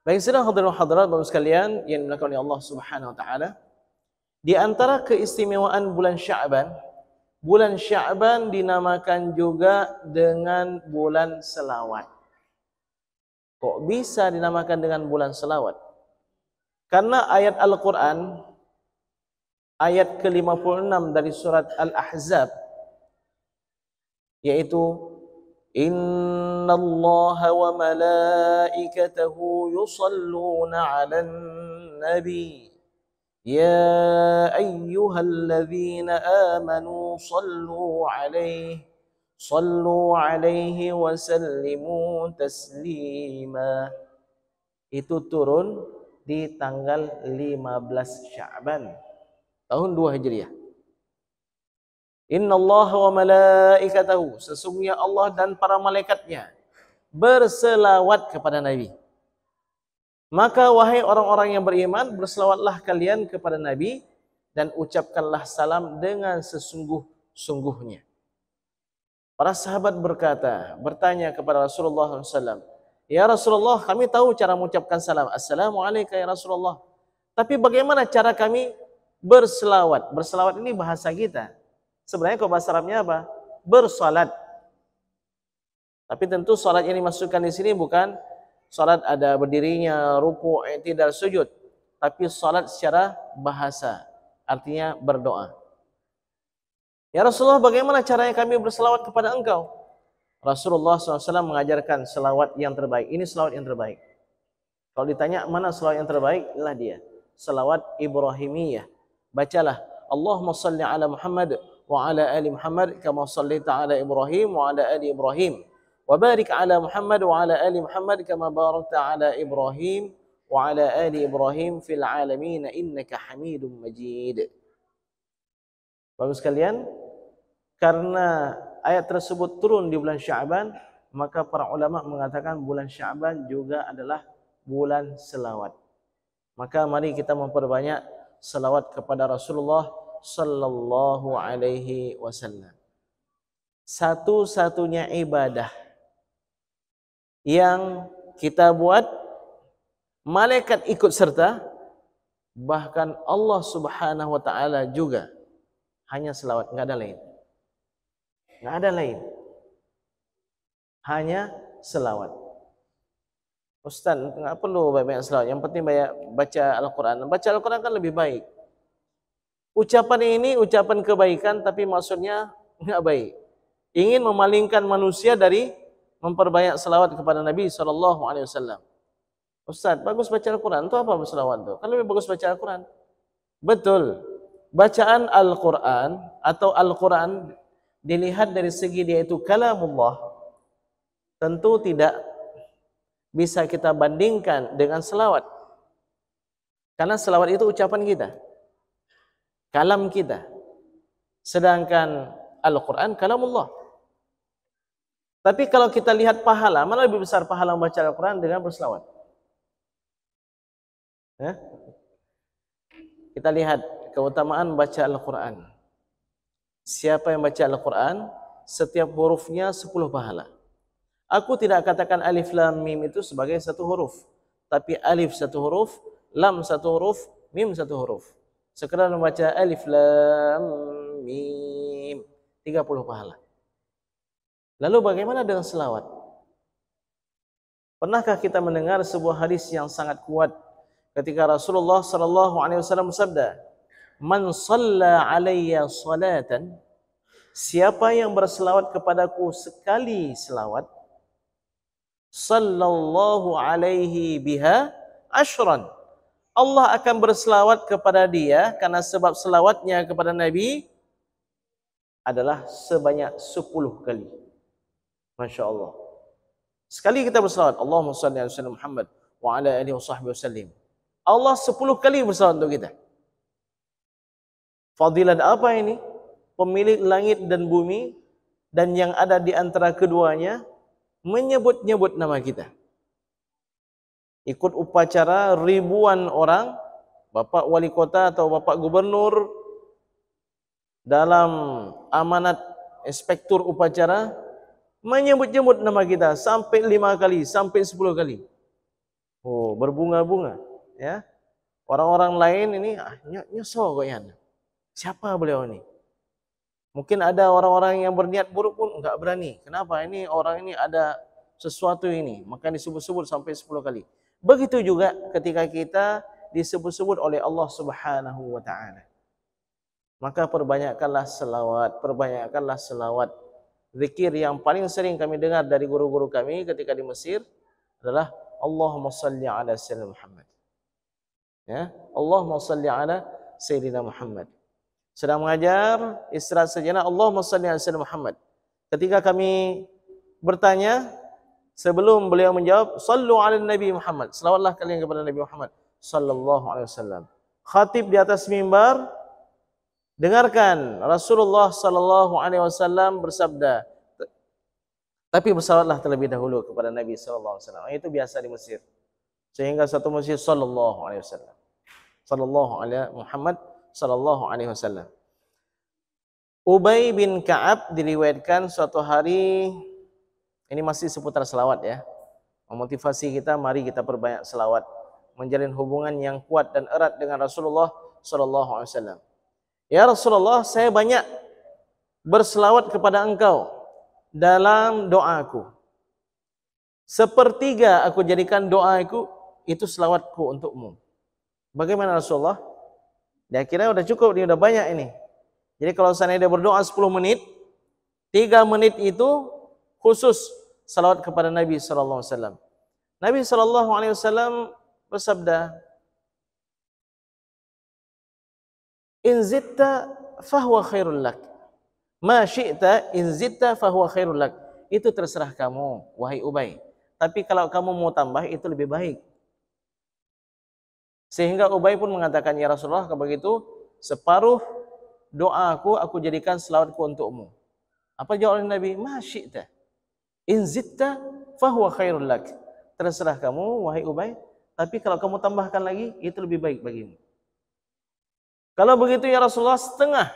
Baik, sedang hadirin hadirat Bapak sekalian yang dimuliakan oleh Allah Subhanahu wa taala, di antara keistimewaan bulan Sya'ban dinamakan juga dengan bulan selawat. Kok bisa dinamakan dengan bulan selawat? Karena ayat Al-Qur'an ayat ke-56 dari surat Al-Ahzab, yaitu Innallaha wa malaikatahu yusalluna 'alan nabi ya ayyuhalladzina amanu sallu alaihi wa sallimu taslima. Itu turun di tanggal 15 Sya'ban tahun 2 Hijriah. Innallaha wa malaikatahu, sesungguhnya Allah dan para malaikatnya berselawat kepada Nabi. Maka wahai orang-orang yang beriman, berselawatlah kalian kepada Nabi dan ucapkanlah salam dengan sesungguh-sungguhnya. Para sahabat bertanya kepada Rasulullah SAW, Ya Rasulullah, kami tahu cara mengucapkan salam, Assalamualaikum ya Rasulullah. Tapi bagaimana cara kami berselawat? Berselawat ini bahasa kita. Sebenarnya kalau bahasa Arabnya apa? Bersalat. Tapi tentu salat yang dimasukkan di sini bukan salat ada berdirinya, ruku', i'tidal, sujud, tapi salat secara bahasa, artinya berdoa. Ya Rasulullah, bagaimana caranya kami berselawat kepada engkau? Rasulullah SAW mengajarkan selawat yang terbaik. Ini selawat yang terbaik. Kalau ditanya mana selawat yang terbaik, inilah dia. Selawat Ibrahimiyah. Bacalah Allahumma salli ala Muhammad wa ala ali Muhammad kama sallaita ala Ibrahim wa ala ali Ibrahim wa barik ala Muhammad wa ala ali Muhammad kama barakta ala Ibrahim wa ala ali Ibrahim fil alamin innaka Hamidum Majid. Bagus sekalian, karena ayat tersebut turun di bulan Sya'ban, maka para ulama mengatakan bulan Sya'ban juga adalah bulan selawat. Maka mari kita memperbanyak selawat kepada Rasulullah sallallahu alaihi wasallam. Satu-satunya ibadah yang kita buat, malaikat ikut serta, bahkan Allah Subhanahu wa taala juga, hanya selawat, enggak ada lain. Enggak ada lain. Hanya selawat. Ustaz, enggak perlu banyak selawat, yang penting baca Al-Qur'an. Baca Al-Qur'an kan lebih baik. Ucapan ini ucapan kebaikan, tapi maksudnya enggak baik. Ingin memalingkan manusia dari memperbanyak selawat kepada Nabi SAW. Ustaz, bagus baca Al-Quran, itu apa selawat itu? Kan lebih bagus baca Al-Quran. Betul. Bacaan Al-Quran atau Al-Quran dilihat dari segi dia itu kalamullah, tentu tidak bisa kita bandingkan dengan selawat. Karena selawat itu ucapan kita, kalam kita. Sedangkan Al-Quran kalamullah. Tapi kalau kita lihat pahala, mana lebih besar pahala membaca Al-Quran dengan berselawat? Kita lihat keutamaan membaca Al-Quran. Siapa yang baca Al-Quran, setiap hurufnya 10 pahala. Aku tidak katakan alif lam mim itu sebagai satu huruf, tapi alif satu huruf, lam satu huruf, mim satu huruf. Sekedar membaca alif lam mim 30 pahala. Lalu bagaimana dengan selawat? Pernahkah kita mendengar sebuah hadis yang sangat kuat ketika Rasulullah SAW bersabda, "Man shalla alayya salatan," siapa yang berselawat kepadaku sekali selawat, sallallahu alaihi biha ashran, Allah akan berselawat kepada dia karena sebab selawatnya kepada Nabi adalah sebanyak 10 kali. Masya Allah. Sekali kita berselawat, Allahumma salli ala sayyidina Muhammad wa ala alihi wa sallim, Allah 10 kali berselawat untuk kita. Fadilat apa ini? Pemilik langit dan bumi dan yang ada di antara keduanya menyebut-nyebut nama kita. Ikut upacara ribuan orang, Bapak Wali Kota atau Bapak Gubernur dalam amanat inspektur upacara menyebut-nyebut nama kita sampai 5 kali, sampai 10 kali. Oh, berbunga-bunga, ya. Orang-orang lain ini nyosor goyan. Siapa beliau ini? Mungkin ada orang-orang yang berniat buruk pun enggak berani. Kenapa? Ini orang ini ada sesuatu ini, maka disebut-sebut sampai 10 kali. Begitu juga ketika kita disebut-sebut oleh Allah Subhanahu wa taala. Maka perbanyakkanlah selawat, perbanyakkanlah selawat. Zikir yang paling sering kami dengar dari guru-guru kami ketika di Mesir adalah Allahumma salli ala sayyidina Muhammad. Ya, Allahumma salli ala sayyidina Muhammad. Sedang mengajar, istirahat sejenak, Allahumma salli ala sayyidina Muhammad. Ketika kami bertanya, sebelum beliau menjawab, sallu ala Nabi Muhammad. Selawatlah kalian kepada Nabi Muhammad sallallahu alaihi wasallam. Khatib di atas mimbar, dengarkan Rasulullah sallallahu alaihi wasallam bersabda, tapi bersalawatlah terlebih dahulu kepada Nabi sallallahu alaihi wasallam. Itu biasa di Mesir. Sehingga satu masjid sallallahu alaihi wasallam. Sallallahu alaihi Muhammad sallallahu alaihi wasallam. Ubay bin Ka'ab diriwayatkan suatu hari, ini masih seputar selawat ya. Memotivasi kita, mari kita perbanyak selawat, menjalin hubungan yang kuat dan erat dengan Rasulullah sallallahu alaihi wasallam. Ya Rasulullah, saya banyak berselawat kepada engkau dalam doaku. Sepertiga aku jadikan doaku itu selawatku untukmu. Bagaimana Rasulullah? Dia kira udah cukup, dia udah banyak ini. Jadi kalau seandainya dia berdoa 10 menit, 3 menit itu khusus salawat kepada Nabi sallallahu alaihi wasallam. Nabi sallallahu alaihi wasallam bersabda, "In zitta fahuwa khairul lak. Ma syi'ta in zitta fahuwa khairul lak." Itu terserah kamu, wahai Ubay. Tapi kalau kamu mau tambah itu lebih baik. Sehingga Ubay pun mengatakan, ya Rasulullah, kalau begitu separuh doaku aku jadikan selawatku untukmu. Apa jawaban Nabi? Ma syi'ta in zitta fahuwa khairul lak. Terserah kamu, wahai Ubay. Tapi kalau kamu tambahkan lagi, itu lebih baik bagimu. Kalau begitu ya Rasulullah, setengah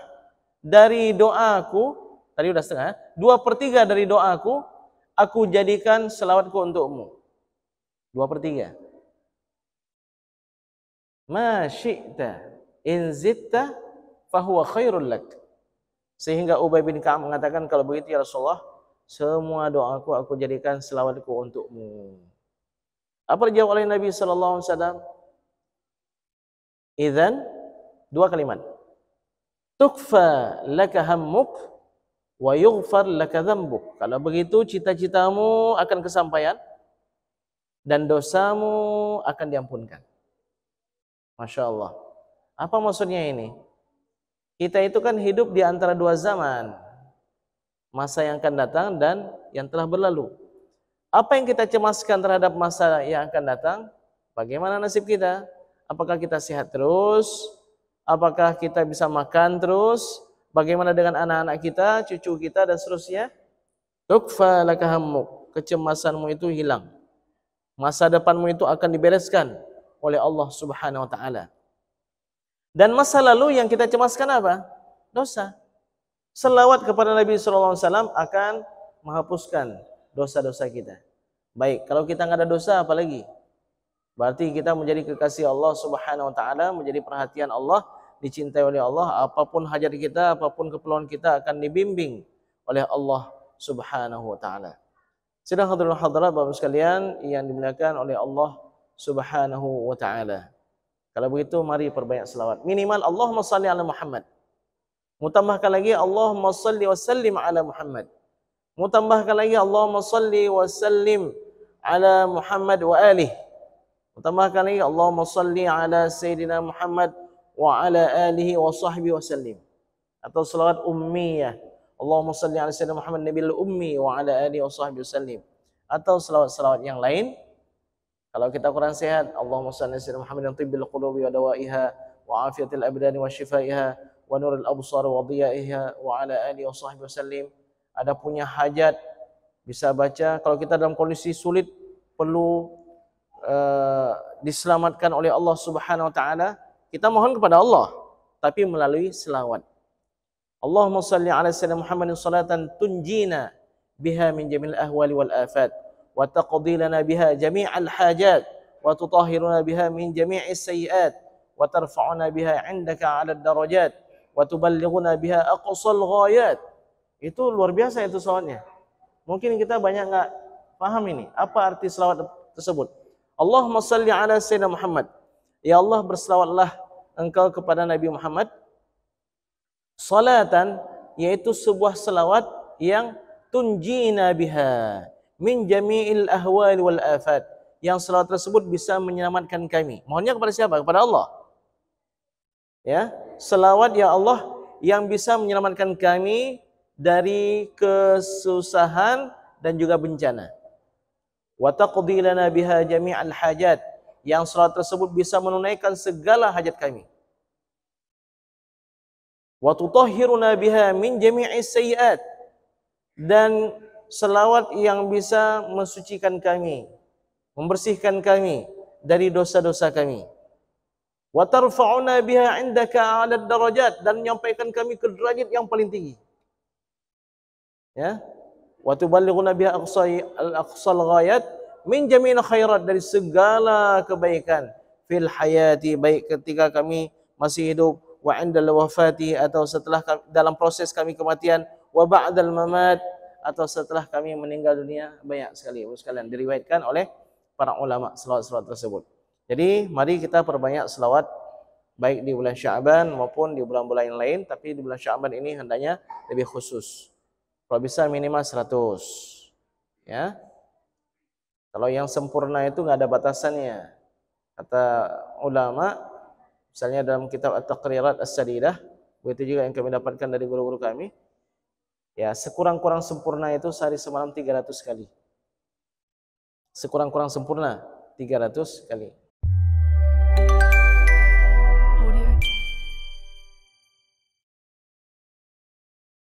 dari doaku, tadi udah setengah, 2/3 dari doaku, aku jadikan selawatku untukmu. 2/3. Ma syi'ta in zitta fahuwa khairul lak. Sehingga Ubay bin Ka'ab mengatakan, kalau begitu ya Rasulullah, semua doaku aku jadikan selawatku untukmu. Apa dijawab oleh Nabi sallallahu alaihi wasallam? Idzan, 2 kalimat. Tukfa laka hammuk wa yughfar laka dzambuk. Kalau begitu cita-citamu akan kesampaian dan dosamu akan diampunkan. Masya Allah. Apa maksudnya ini? Kita itu kan hidup di antara 2 zaman. Masa yang akan datang dan yang telah berlalu. Apa yang kita cemaskan terhadap masa yang akan datang? Bagaimana nasib kita? Apakah kita sehat terus? Apakah kita bisa makan terus? Bagaimana dengan anak-anak kita, cucu kita dan seterusnya? Tukfa laka hammuk. Kecemasanmu itu hilang. Masa depanmu itu akan dibereskan oleh Allah Subhanahu wa taala. Dan masa lalu yang kita cemaskan apa? Dosa. Selawat kepada Nabi sallallahu alaihi wasallam akan menghapuskan dosa-dosa kita. Baik, kalau kita nggak ada dosa apalagi? Berarti kita menjadi kekasih Allah Subhanahu wa taala, menjadi perhatian Allah, dicintai oleh Allah. Apapun hajat kita, apapun keperluan kita akan dibimbing oleh Allah Subhanahu wa taala. Sidang hadirin hadirat Bapak sekalian yang dimuliakan oleh Allah Subhanahu wa taala. Kalau begitu mari perbanyak selawat. Minimal Allahumma salli ala Muhammad. Mutambahkan lagi Allahumma salli wa sallim ala Muhammad. Mutambahkan lagi Allahumma salli wa sallim ala Muhammad wa alihi. Mutambahkan lagi Allahumma salli ala Sayyidina Muhammad wa ala alihi wa sahbihi wa sallim. Atau selawat ummiyah. Allahumma salli ala Sayyidina Muhammad nabil ummi wa ala alihi wa sahbihi wa sallim. Atau selawat-selawat yang lain. Kalau kita kurang sehat, Allahumma salli ala Sayyidina Muhammad tibbil qulubi wa dawaiha wa afiyatil abdani wa shifaiha wa nuril absar wa dhiyaiha wa ala alihi wa sahbihi wa sallim. Ada punya hajat bisa baca. Kalau kita dalam kondisi sulit perlu diselamatkan oleh Allah Subhanahu wa taala, kita mohon kepada Allah tapi melalui selawat. Allahumma salli ala sayyidina Muhammadin salatan tunjina biha min jamil ahwali wal afat wa taqdi lana biha jami'al hajat wa wa tutahhiruna biha min jami'is sayyi'at wa tarfa'una biha 'indaka 'ala darajat wa tuballighuna biha aqsal ghayat. Itu luar biasa itu selawatnya. Mungkin kita banyak enggak paham ini. Apa arti selawat tersebut? Allahumma salli ala sayyidina Muhammad. Ya Allah, berselawatlah engkau kepada Nabi Muhammad. Salatan, yaitu sebuah selawat yang tunjina biha min jami'il ahwal wal afat. Yang selawat tersebut bisa menyelamatkan kami. Mohonnya kepada siapa? Kepada Allah. Ya, selawat ya Allah yang bisa menyelamatkan kami dari kesusahan dan juga bencana. Wa taqdi lana biha jami'al hajat. Yang selawat tersebut bisa menunaikan segala hajat kami. Wa tutahhiruna biha min jami'is sayyi'at. Dan selawat yang bisa mensucikan kami, membersihkan kami dari dosa-dosa kami. Wa tarfa'una biha 'indaka 'ala darajat, dan menyampaikan kami ke derajat yang paling tinggi. Ya. Wa tuballighuna biha aqsal ghayat min jami'il khairat, dari segala kebaikan fil hayati, baik ketika kami masih hidup, wa 'indal wafati, atau setelah dalam proses kami kematian, wa ba'dal mamat, atau setelah kami meninggal dunia. Banyak sekali sekalian diriwayatkan oleh para ulama selawat-selawat tersebut. Jadi mari kita perbanyak selawat baik di bulan Sya'ban maupun di bulan-bulan yang lain, tapi di bulan Sya'ban ini hendaknya lebih khusus. Kalau bisa minimal 100. Ya. Kalau yang sempurna itu enggak ada batasannya. Kata ulama, misalnya dalam kitab At-Taqrirat As-Sadidah, begitu juga yang kami dapatkan dari guru-guru kami. Ya, sekurang-kurang sempurna itu sehari semalam 300 kali. Sekurang-kurang sempurna 300 kali.